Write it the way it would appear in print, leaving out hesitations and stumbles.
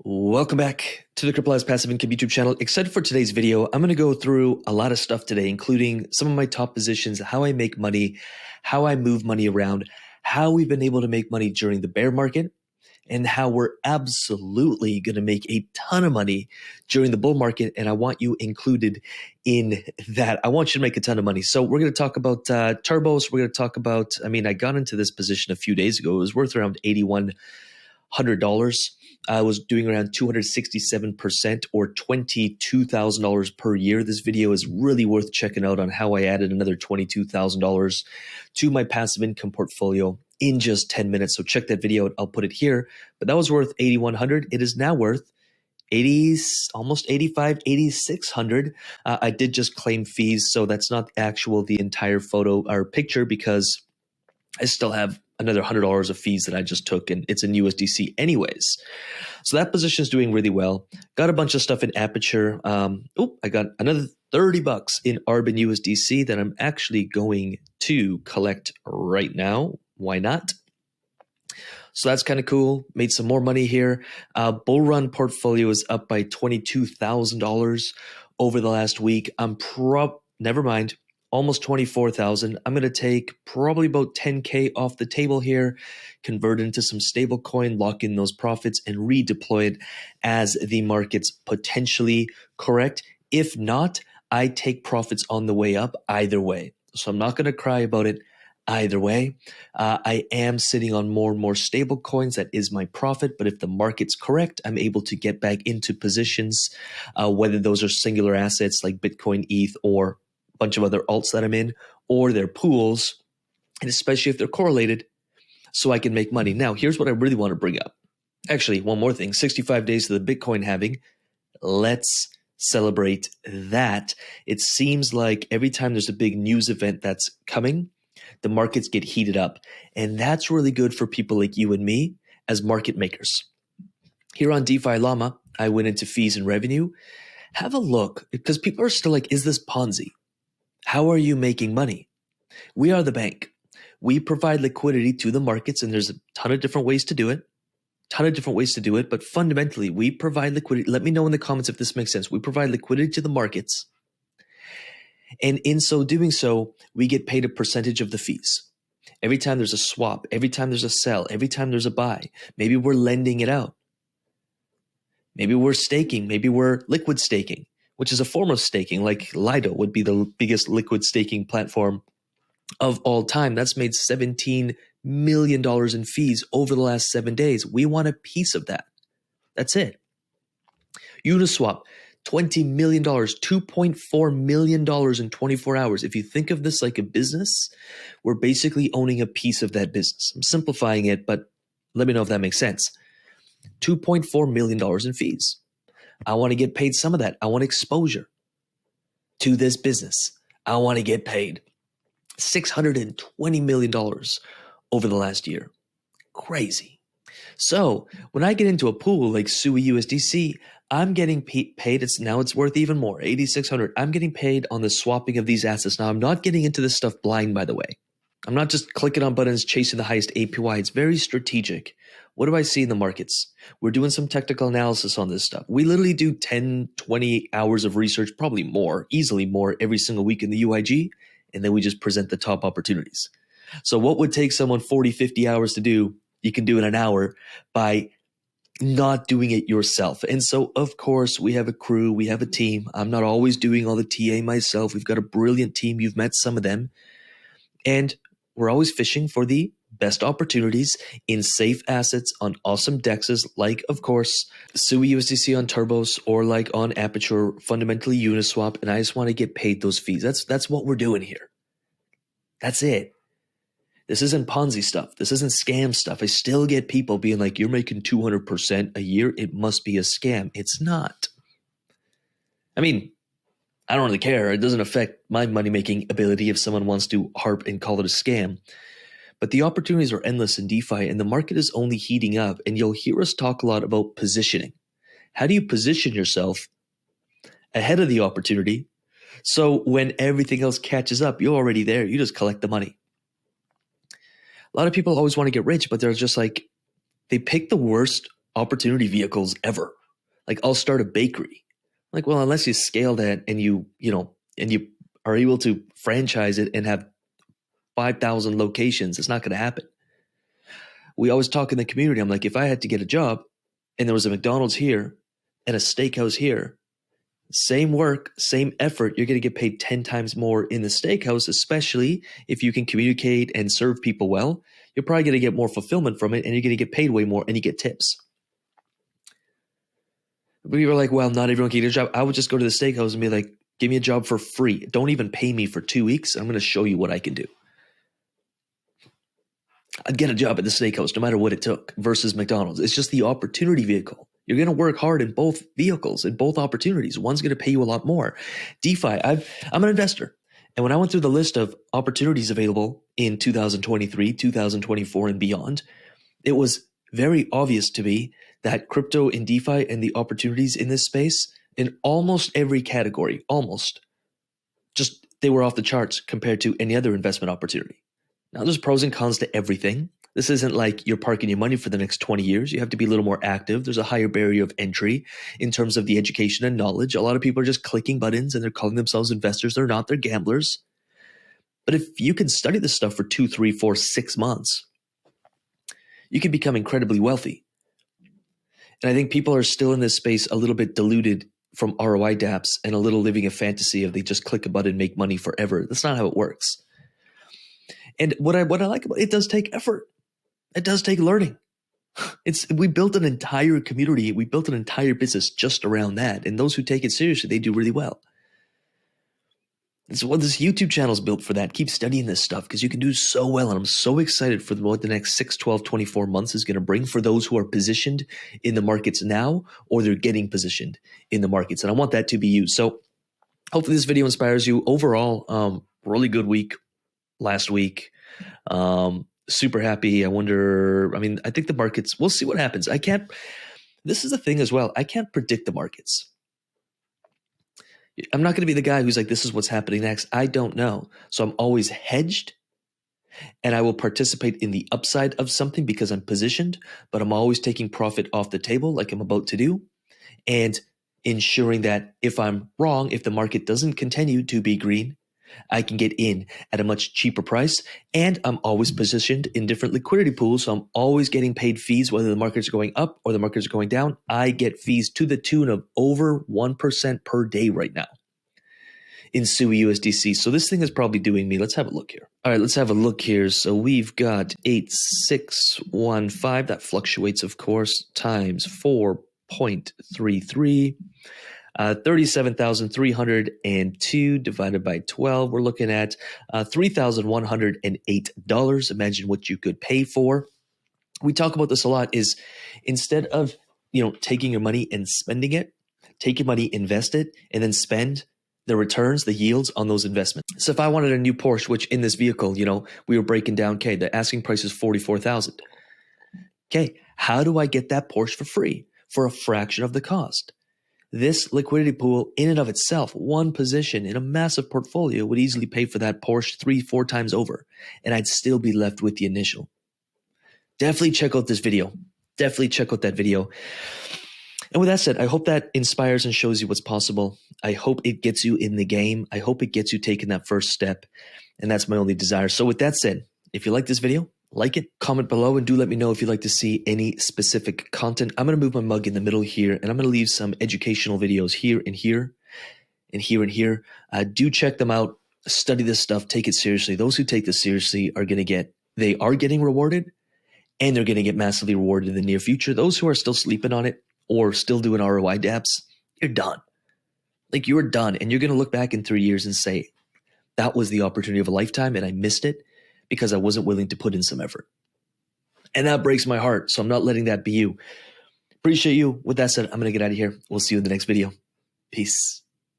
Welcome back to the CryptoLabs Passive Income YouTube channel. Excited for today's video. I'm going to go through a lot of stuff today, including some of my top positions, how I make money, how I move money around, how we've been able to make money during the bear market, and how we're absolutely going to make a ton of money during the bull market. And I want you included in that. I want you to make a ton of money. So we're going to talk about turbos. We're going to talk about, I got into this position a few days ago. It was worth around $8,100. I was doing around 267% or $22,000 per year. This video is really worth checking out on how I added another $22,000 to my passive income portfolio in just 10 minutes. So check that video out. I'll put it here. But that was worth $8,100. It is now worth 80, almost 85, 8,600. I did just claim fees, so that's not the entire photo or picture because I still have another $100 of fees that I just took, and it's in USDC anyways. So that position is doing really well. Got a bunch of stuff in Aperture. I got another 30 bucks in Arbin USDC that I'm actually going to collect right now. Why not? So that's kind of cool. Made some more money here. Bull Run portfolio is up by $22,000 over the last week. Never mind. Almost 24,000. I'm going to take probably about 10K off the table here, convert into some stable coin, lock in those profits, and redeploy it as the markets potentially correct. If not, I take profits on the way up either way. So I'm not going to cry about it either way. I am sitting on more and more stable coins. That is my profit. But if the market's correct, I'm able to get back into positions, whether those are singular assets like Bitcoin, ETH, or bunch of other alts that I'm in, or their pools, and especially if they're correlated, so I can make money. Now, here's what I really want to bring up. Actually, one more thing, 65 days to the Bitcoin halving. Let's celebrate that. It seems like every time there's a big news event that's coming, the markets get heated up. And that's really good for people like you and me as market makers. Here on DeFi Llama, I went into fees and revenue. Have a look, because people are still like, is this Ponzi? How are you making money? We are the bank. We provide liquidity to the markets, and there's a ton of different ways to do it. But fundamentally, we provide liquidity. Let me know in the comments if this makes sense. We provide liquidity to the markets, and in so doing so, we get paid a percentage of the fees. Every time there's a swap, every time there's a sell, every time there's a buy, maybe we're lending it out. Maybe we're staking, maybe we're liquid staking, which is a form of staking, like Lido would be the biggest liquid staking platform of all time. That's made $17 million in fees over the last 7 days. We want a piece of that. That's it. Uniswap, $20 million, $2.4 million in 24 hours. If you think of this like a business, we're basically owning a piece of that business. I'm simplifying it, but let me know if that makes sense. $2.4 million in fees. I want to get paid some of that. I want exposure to this business. I want to get paid $620 million over the last year. Crazy. So when I get into a pool like SUI USDC, I'm getting paid. It's worth even more, 8,600. I'm getting paid on the swapping of these assets. Now, I'm not getting into this stuff blind, by the way. I'm not just clicking on buttons, chasing the highest APY. It's very strategic. What do I see in the markets? We're doing some technical analysis on this stuff. We literally do 10, 20 hours of research, probably more, easily more, every single week in the UIG, and then we just present the top opportunities. So what would take someone 40, 50 hours to do, you can do in an hour by not doing it yourself. And so, of course, we have a crew, we have a team. I'm not always doing all the TA myself. We've got a brilliant team. You've met some of them. And we're always fishing for the best opportunities in safe assets on awesome dexes, like, of course, SUI USDC on Turbos, or like on Aperture, fundamentally Uniswap, and I just want to get paid those fees. That's what we're doing here. That's it. This isn't Ponzi stuff. This isn't scam stuff. I still get people being like, you're making 200% a year. It must be a scam. It's not. I don't really care. It doesn't affect my money-making ability if someone wants to harp and call it a scam. But the opportunities are endless in DeFi, and the market is only heating up. And you'll hear us talk a lot about positioning. How do you position yourself ahead of the opportunity so when everything else catches up, you're already there. You just collect the money. A lot of people always want to get rich, but they're just like, they pick the worst opportunity vehicles ever. Like, I'll start a bakery. Like, well, unless you scale that and you are able to franchise it and have 5,000 locations, it's not going to happen. We always talk in the community. I'm like, if I had to get a job and there was a McDonald's here and a steakhouse here, same work, same effort, you're going to get paid 10 times more in the steakhouse, especially if you can communicate and serve people well. You're probably going to get more fulfillment from it, and you're going to get paid way more, and you get tips. We were like, well, not everyone can get a job. I would just go to the steakhouse and be like, give me a job for free. Don't even pay me for 2 weeks. I'm going to show you what I can do. I'd get a job at the steakhouse no matter what it took versus McDonald's. It's just the opportunity vehicle. You're going to work hard in both vehicles, in both opportunities. One's going to pay you a lot more. DeFi, I'm an investor. And when I went through the list of opportunities available in 2023, 2024, and beyond, it was very obvious to me that crypto and DeFi and the opportunities in this space, in almost every category, just they were off the charts compared to any other investment opportunity. Now, there's pros and cons to everything. This isn't like you're parking your money for the next 20 years. You have to be a little more active. There's a higher barrier of entry in terms of the education and knowledge. A lot of people are just clicking buttons and they're calling themselves investors. They're not. They're gamblers. But if you can study this stuff for 2, 3, 4, 6 months, you can become incredibly wealthy. And I think people are still in this space a little bit diluted from ROI Dapps and a little living a fantasy of they just click a button and make money forever. That's not how it works. And what I like about it does take effort. It does take learning. We built an entire community. We built an entire business just around that. And those who take it seriously, they do really well. It's what this YouTube channel is built for that. Keep studying this stuff because you can do so well. And I'm so excited for what the next 6, 12, 24 months is going to bring for those who are positioned in the markets now or they're getting positioned in the markets. And I want that to be you. So hopefully this video inspires you. Overall, really good week last week. Super happy. I think the markets, we'll see what happens. This is the thing as well. I can't predict the markets. I'm not going to be the guy who's like, this is what's happening next. I don't know. So I'm always hedged and I will participate in the upside of something because I'm positioned, but I'm always taking profit off the table like I'm about to do and ensuring that if I'm wrong, if the market doesn't continue to be green, I can get in at a much cheaper price, and I'm always positioned in different liquidity pools, so I'm always getting paid fees whether the markets are going up or the markets are going down. I get fees to the tune of over 1% per day right now in SUI USDC. So this thing is probably doing me. Let's have a look here. All right, let's have a look here. So we've got 8615. That fluctuates, of course, times 4.33. 37,302 divided by 12. We're looking at $3,108. Imagine what you could pay for. We talk about this a lot is instead of, taking your money and spending it, take your money, invest it, and then spend the returns, the yields on those investments. So if I wanted a new Porsche, which in this vehicle, we were breaking down, okay, the asking price is $44,000. Okay, how do I get that Porsche for free for a fraction of the cost? This liquidity pool in and of itself, one position in a massive portfolio would easily pay for that Porsche 3, 4 times over, and I'd still be left with the initial. Definitely check out this video. Definitely check out that video. And with that said, I hope that inspires and shows you what's possible. I hope it gets you in the game. I hope it gets you taking that first step, and that's my only desire. So with that said, if you like this video, like it, comment below, and do let me know if you'd like to see any specific content. I'm going to move my mug in the middle here, and I'm going to leave some educational videos here and here and here and here. Do check them out. Study this stuff. Take it seriously. Those who take this seriously are getting rewarded, and they're going to get massively rewarded in the near future. Those who are still sleeping on it or still doing ROI Dapps, you're done. Like, you're done, and you're going to look back in 3 years and say, that was the opportunity of a lifetime, and I missed it because I wasn't willing to put in some effort. And that breaks my heart, so I'm not letting that be you. Appreciate you. With that said, I'm going to get out of here. We'll see you in the next video. Peace.